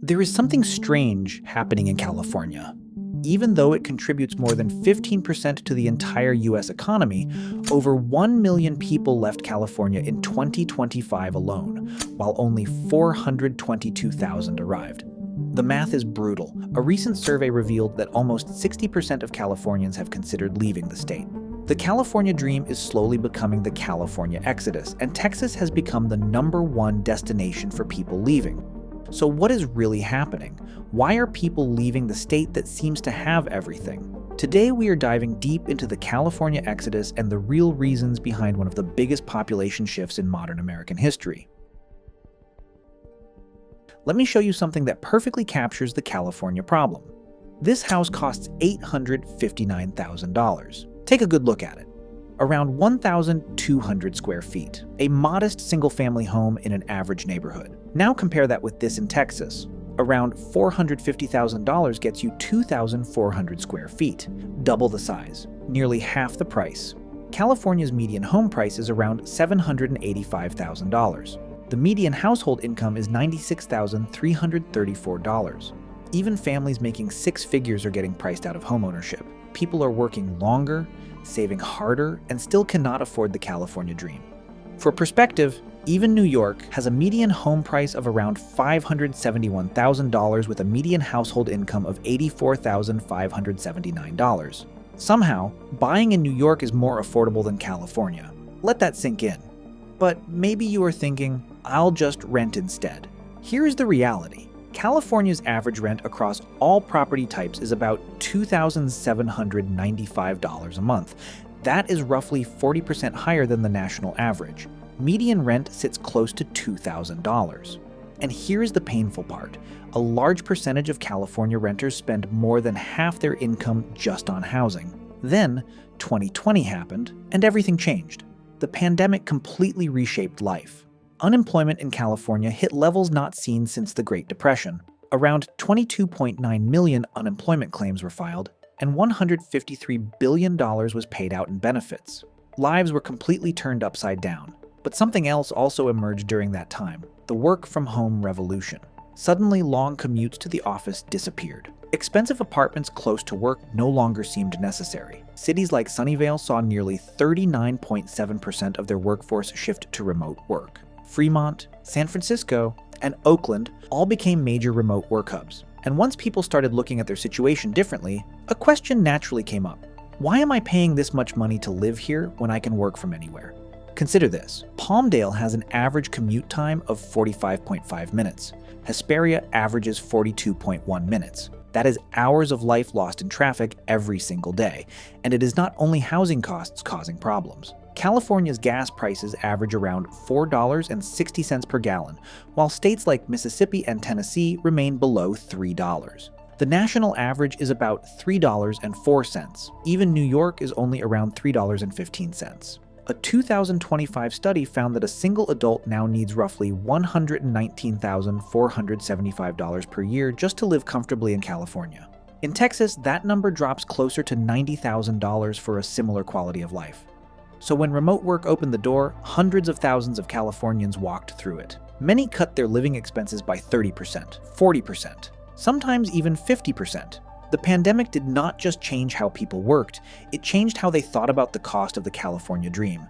There is something strange happening in California. Even though it contributes more than 15% to the entire US economy, over 1 million people left California in 2025 alone, while only 422,000 arrived. The math is brutal. A recent survey revealed that almost 60% of Californians have considered leaving the state. The California dream is slowly becoming the California exodus, and Texas has become the #1 destination for people leaving. So what is really happening? Why are people leaving the state that seems to have everything? Today we are diving deep into the California exodus and the real reasons behind one of the biggest population shifts in modern American history. Let me show you something that perfectly captures the California problem. This house costs $859,000. Take a good look at it. Around 1,200 square feet, a modest single-family home in an average neighborhood. Now compare that with this in Texas. Around $450,000 gets you 2,400 square feet, double the size, nearly half the price. California's median home price is around $785,000. The median household income is $96,334. Even families making six figures are getting priced out of homeownership. People are working longer, saving harder, and still cannot afford the California dream. For perspective, even New York has a median home price of around $571,000 with a median household income of $84,579. Somehow, buying in New York is more affordable than California. Let that sink in. But maybe you are thinking, I'll just rent instead. Here is the reality. California's average rent across all property types is about $2,795 a month. That is roughly 40% higher than the national average. Median rent sits close to $2,000. And here's the painful part. A large percentage of California renters spend more than half their income just on housing. Then, 2020 happened, and everything changed. The pandemic completely reshaped life. Unemployment in California hit levels not seen since the Great Depression. Around 22.9 million unemployment claims were filed, and $153 billion was paid out in benefits. Lives were completely turned upside down. But something else also emerged during that time: the work-from-home revolution. Suddenly, long commutes to the office disappeared. Expensive apartments close to work no longer seemed necessary. Cities like Sunnyvale saw nearly 39.7% of their workforce shift to remote work. Fremont, San Francisco, and Oakland all became major remote work hubs. And once people started looking at their situation differently, a question naturally came up. Why am I paying this much money to live here when I can work from anywhere? Consider this. Palmdale has an average commute time of 45.5 minutes. Hesperia averages 42.1 minutes. That is hours of life lost in traffic every single day. And it is not only housing costs causing problems. California's gas prices average around $4.60 per gallon, while states like Mississippi and Tennessee remain below $3. The national average is about $3.04. Even New York is only around $3.15. A 2025 study found that a single adult now needs roughly $119,475 per year just to live comfortably in California. In Texas, that number drops closer to $90,000 for a similar quality of life. So when remote work opened the door, hundreds of thousands of Californians walked through it. Many cut their living expenses by 30%, 40%, sometimes even 50%. The pandemic did not just change how people worked, it changed how they thought about the cost of the California dream.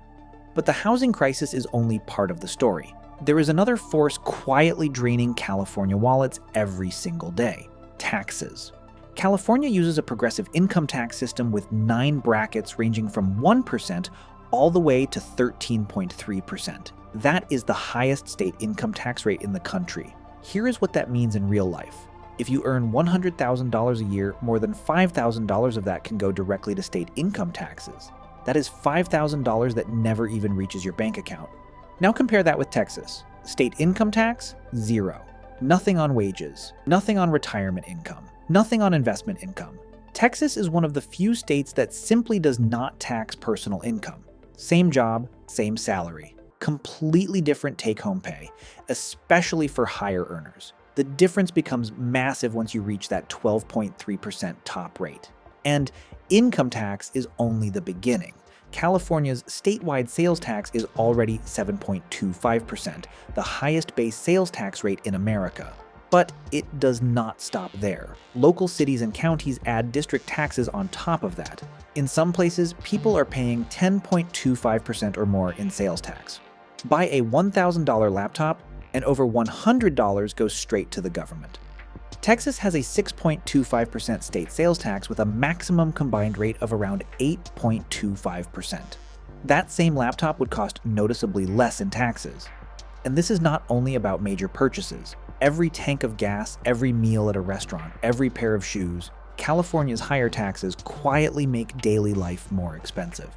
But the housing crisis is only part of the story. There is another force quietly draining California wallets every single day: taxes. California uses a progressive income tax system with 9 brackets ranging from 1% all the way to 13.3%. That is the highest state income tax rate in the country. Here is what that means in real life. If you earn $100,000 a year, more than $5,000 of that can go directly to state income taxes. That is $5,000 that never even reaches your bank account. Now compare that with Texas. State income tax, 0. Nothing on wages, nothing on retirement income, nothing on investment income. Texas is one of the few states that simply does not tax personal income. Same job, same salary. Completely different take-home pay, especially for higher earners. The difference becomes massive once you reach that 12.3% top rate. And income tax is only the beginning. California's statewide sales tax is already 7.25%, the highest base sales tax rate in America. But it does not stop there. Local cities and counties add district taxes on top of that. In some places, people are paying 10.25% or more in sales tax. Buy a $1,000 laptop, and over $100 goes straight to the government. Texas has a 6.25% state sales tax with a maximum combined rate of around 8.25%. That same laptop would cost noticeably less in taxes. And this is not only about major purchases. Every tank of gas, every meal at a restaurant, every pair of shoes, California's higher taxes quietly make daily life more expensive.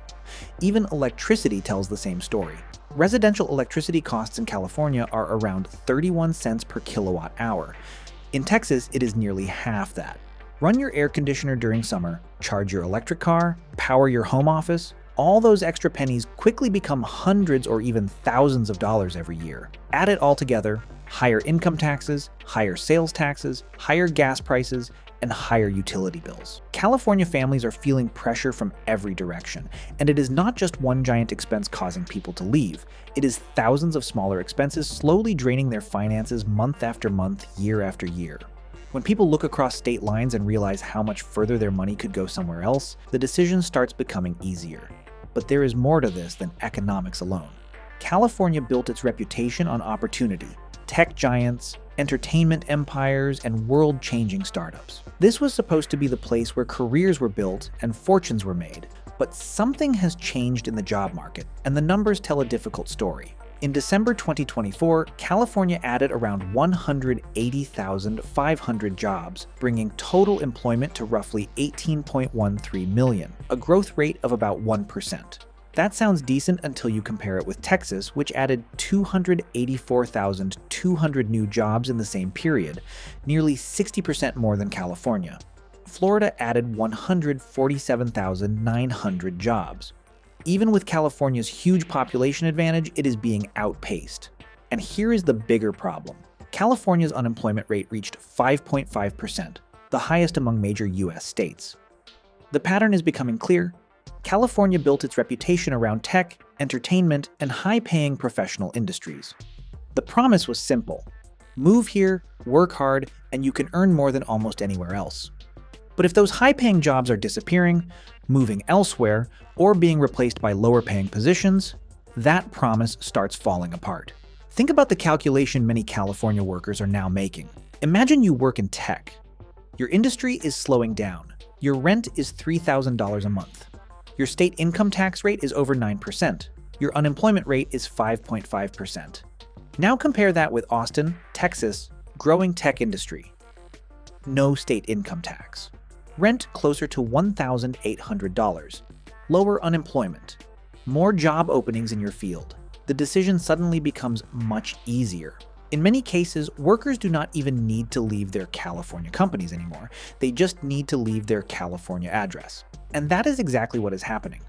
Even electricity tells the same story. Residential electricity costs in California are around 31 cents per kilowatt hour. In Texas, it is nearly half that. Run your air conditioner during summer, charge your electric car, power your home office. All those extra pennies quickly become hundreds or even thousands of dollars every year. Add it all together, higher income taxes, higher sales taxes, higher gas prices, and higher utility bills. California families are feeling pressure from every direction, and it is not just one giant expense causing people to leave. It is thousands of smaller expenses slowly draining their finances month after month, year after year. When people look across state lines and realize how much further their money could go somewhere else, the decision starts becoming easier. But there is more to this than economics alone. California built its reputation on opportunity. Tech giants, entertainment empires, and world-changing startups. This was supposed to be the place where careers were built and fortunes were made. But something has changed in the job market, and the numbers tell a difficult story. In December 2024, California added around 180,500 jobs, bringing total employment to roughly 18.13 million, a growth rate of about 1%. That sounds decent until you compare it with Texas, which added 284,200 new jobs in the same period, nearly 60% more than California. Florida added 147,900 jobs. Even with California's huge population advantage, it is being outpaced. And here is the bigger problem. California's unemployment rate reached 5.5%, the highest among major US states. The pattern is becoming clear. California built its reputation around tech, entertainment, and high-paying professional industries. The promise was simple. Move here, work hard, and you can earn more than almost anywhere else. But if those high-paying jobs are disappearing, moving elsewhere, or being replaced by lower-paying positions, that promise starts falling apart. Think about the calculation many California workers are now making. Imagine you work in tech. Your industry is slowing down. Your rent is $3,000 a month. Your state income tax rate is over 9%. Your unemployment rate is 5.5%. Now compare that with Austin, Texas, growing tech industry. No state income tax. Rent closer to $1,800. Lower unemployment. More job openings in your field. The decision suddenly becomes much easier. In many cases, workers do not even need to leave their California companies anymore. They just need to leave their California address. And that is exactly what is happening.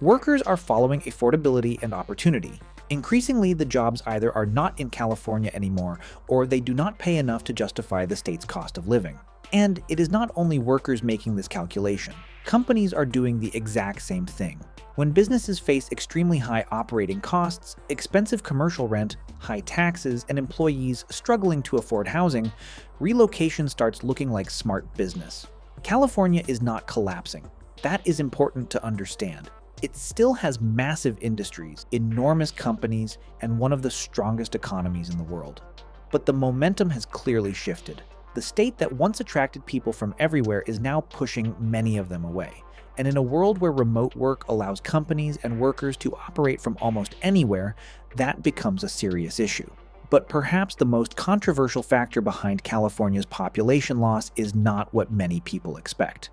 Workers are following affordability and opportunity. Increasingly, the jobs either are not in California anymore, or they do not pay enough to justify the state's cost of living. And it is not only workers making this calculation. Companies are doing the exact same thing. When businesses face extremely high operating costs, expensive commercial rent, high taxes, and employees struggling to afford housing, relocation starts looking like smart business. California is not collapsing. That is important to understand. It still has massive industries, enormous companies, and one of the strongest economies in the world. But the momentum has clearly shifted. The state that once attracted people from everywhere is now pushing many of them away. And in a world where remote work allows companies and workers to operate from almost anywhere, that becomes a serious issue. But perhaps the most controversial factor behind California's population loss is not what many people expect.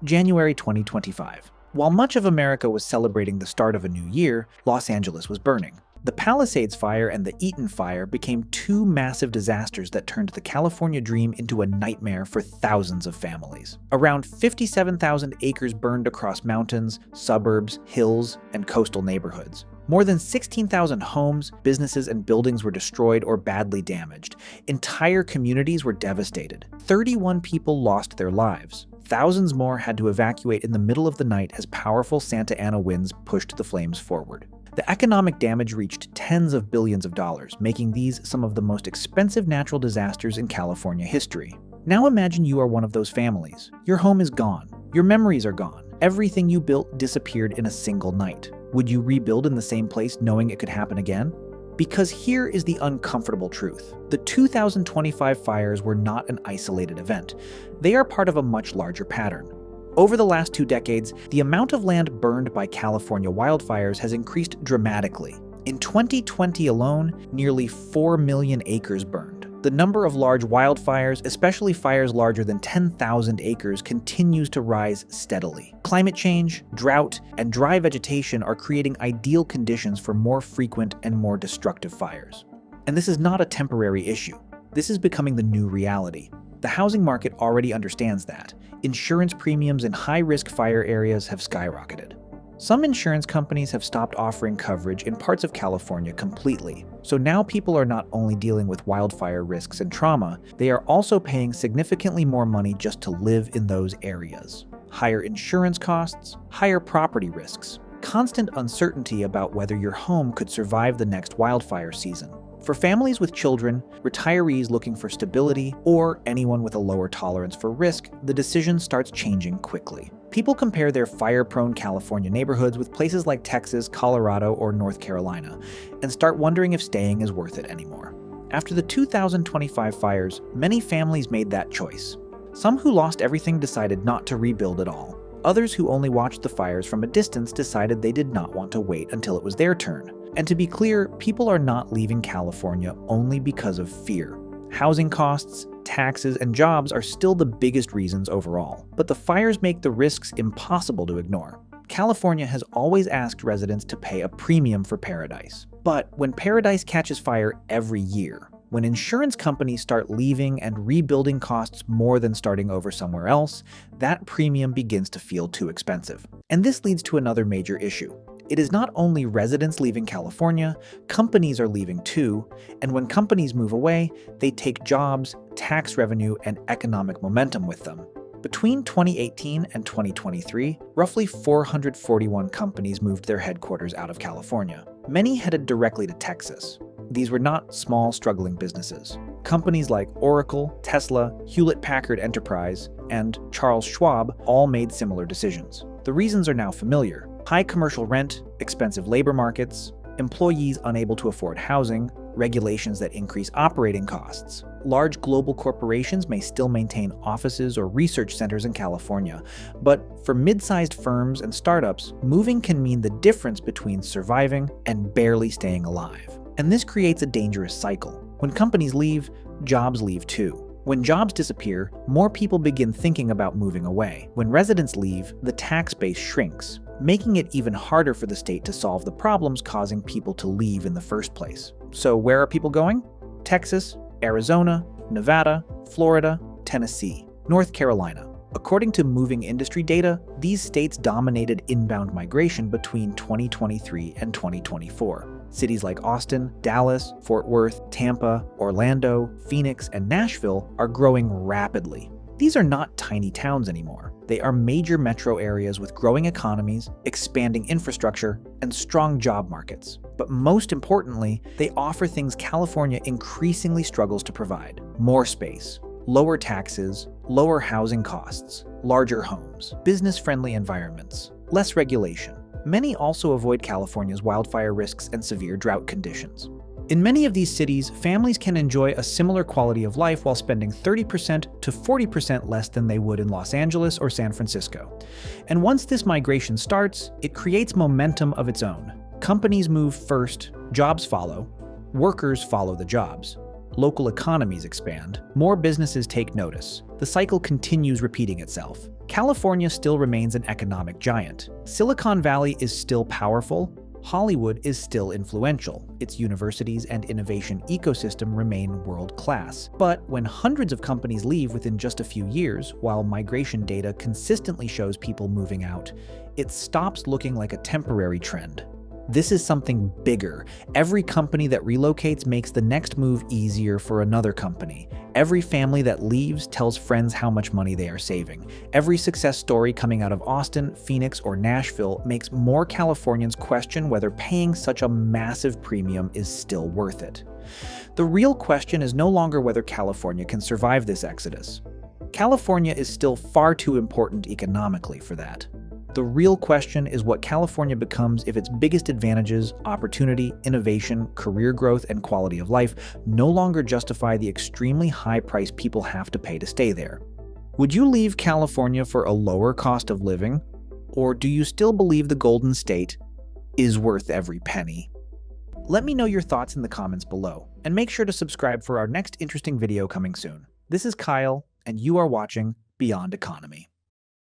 January 2025. While much of America was celebrating the start of a new year, Los Angeles was burning. The Palisades Fire and the Eaton Fire became two massive disasters that turned the California dream into a nightmare for thousands of families. Around 57,000 acres burned across mountains, suburbs, hills, and coastal neighborhoods. More than 16,000 homes, businesses, and buildings were destroyed or badly damaged. Entire communities were devastated. 31 people lost their lives. Thousands more had to evacuate in the middle of the night as powerful Santa Ana winds pushed the flames forward. The economic damage reached tens of billions of dollars, making these some of the most expensive natural disasters in California history. Now imagine you are one of those families. Your home is gone. Your memories are gone. Everything you built disappeared in a single night. Would you rebuild in the same place knowing it could happen again? Because here is the uncomfortable truth. The 2025 fires were not an isolated event. They are part of a much larger pattern. Over the last 2 decades, the amount of land burned by California wildfires has increased dramatically. In 2020 alone, nearly 4 million acres burned. The number of large wildfires, especially fires larger than 10,000 acres, continues to rise steadily. Climate change, drought, and dry vegetation are creating ideal conditions for more frequent and more destructive fires. And this is not a temporary issue. This is becoming the new reality. The housing market already understands that. Insurance premiums in high-risk fire areas have skyrocketed. Some insurance companies have stopped offering coverage in parts of California completely. So now people are not only dealing with wildfire risks and trauma, they are also paying significantly more money just to live in those areas. Higher insurance costs, higher property risks, constant uncertainty about whether your home could survive the next wildfire season. For families with children, retirees looking for stability, or anyone with a lower tolerance for risk, the decision starts changing quickly. People compare their fire-prone California neighborhoods with places like Texas, Colorado, or North Carolina, and start wondering if staying is worth it anymore. After the 2025 fires, many families made that choice. Some who lost everything decided not to rebuild at all. Others who only watched the fires from a distance decided they did not want to wait until it was their turn. And to be clear, people are not leaving California only because of fear. Housing costs, taxes, and jobs are still the biggest reasons overall, but the fires make the risks impossible to ignore. California has always asked residents to pay a premium for paradise. But when paradise catches fire every year, when insurance companies start leaving and rebuilding costs more than starting over somewhere else, that premium begins to feel too expensive. And this leads to another major issue. It is not only residents leaving California, companies are leaving too, and when companies move away, they take jobs, tax revenue, and economic momentum with them. Between 2018 and 2023, roughly 441 companies moved their headquarters out of California. Many headed directly to Texas. These were not small, struggling businesses. Companies like Oracle, Tesla, Hewlett-Packard Enterprise, and Charles Schwab all made similar decisions. The reasons are now familiar. High commercial rent, expensive labor markets, employees unable to afford housing, regulations that increase operating costs. Large global corporations may still maintain offices or research centers in California, but for mid-sized firms and startups, moving can mean the difference between surviving and barely staying alive. And this creates a dangerous cycle. When companies leave, jobs leave too. When jobs disappear, more people begin thinking about moving away. When residents leave, the tax base shrinks, making it even harder for the state to solve the problems causing people to leave in the first place. So where are people going? Texas, Arizona, Nevada, Florida, Tennessee, North Carolina. According to moving industry data, these states dominated inbound migration between 2023 and 2024. Cities like Austin, Dallas, Fort Worth, Tampa, Orlando, Phoenix, and Nashville are growing rapidly. These are not tiny towns anymore. They are major metro areas with growing economies, expanding infrastructure, and strong job markets. But most importantly, they offer things California increasingly struggles to provide: more space, lower taxes, lower housing costs, larger homes, business-friendly environments, less regulation. Many also avoid California's wildfire risks and severe drought conditions. In many of these cities, families can enjoy a similar quality of life while spending 30% to 40% less than they would in Los Angeles or San Francisco. And once this migration starts, it creates momentum of its own. Companies move first, jobs follow, workers follow the jobs. Local economies expand, more businesses take notice. The cycle continues repeating itself. California still remains an economic giant. Silicon Valley is still powerful. Hollywood is still influential. Its universities and innovation ecosystem remain world-class. But when hundreds of companies leave within just a few years, while migration data consistently shows people moving out, it stops looking like a temporary trend. This is something bigger. Every company that relocates makes the next move easier for another company. Every family that leaves tells friends how much money they are saving. Every success story coming out of Austin, Phoenix, or Nashville makes more Californians question whether paying such a massive premium is still worth it. The real question is no longer whether California can survive this exodus. California is still far too important economically for that. The real question is what California becomes if its biggest advantages, opportunity, innovation, career growth, and quality of life no longer justify the extremely high price people have to pay to stay there. Would you leave California for a lower cost of living? Or do you still believe the Golden State is worth every penny? Let me know your thoughts in the comments below, and make sure to subscribe for our next interesting video coming soon. This is Kyle, and you are watching Beyond Economy.